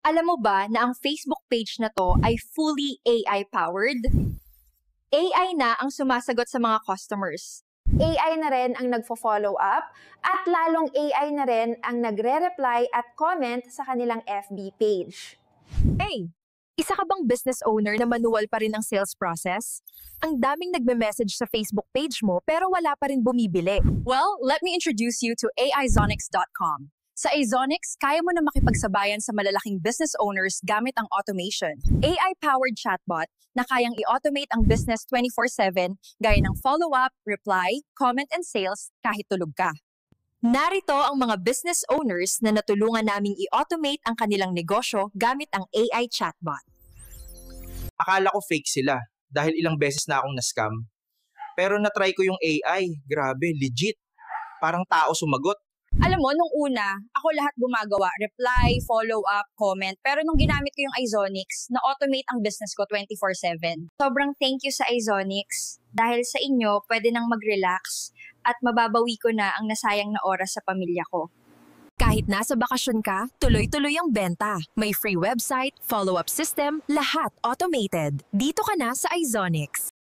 Alam mo ba na ang Facebook page na to ay fully AI-powered? AI na ang sumasagot sa mga customers. AI na rin ang nagfo-follow up at lalong AI na rin ang nagre-reply at comment sa kanilang FB page. Hey, isa ka bang business owner na manual pa rin ang sales process? Ang daming nagme-message sa Facebook page mo pero wala pa rin bumibili. Well, let me introduce you to AIZonics.com. Sa Azonics, kaya mo na makipagsabayan sa malalaking business owners gamit ang automation. AI-powered chatbot na kayang i-automate ang business 24/7 gaya ng follow-up, reply, comment, and sales kahit tulog ka. Narito ang mga business owners na natulungan naming i-automate ang kanilang negosyo gamit ang AI chatbot. Akala ko fake sila dahil ilang beses na akong na-scam. Pero na-try ko yung AI, grabe, legit. Parang tao sumagot. Alam mo, nung una, ako lahat gumagawa, reply, follow-up, comment. Pero nung ginamit ko yung Izonics, na-automate ang business ko 24/7. Sobrang thank you sa Izonics. Dahil sa inyo, pwede nang mag-relax at mababawi ko na ang nasayang na oras sa pamilya ko. Kahit nasa bakasyon ka, tuloy-tuloy ang benta. May free website, follow-up system, lahat automated. Dito ka na sa Izonics.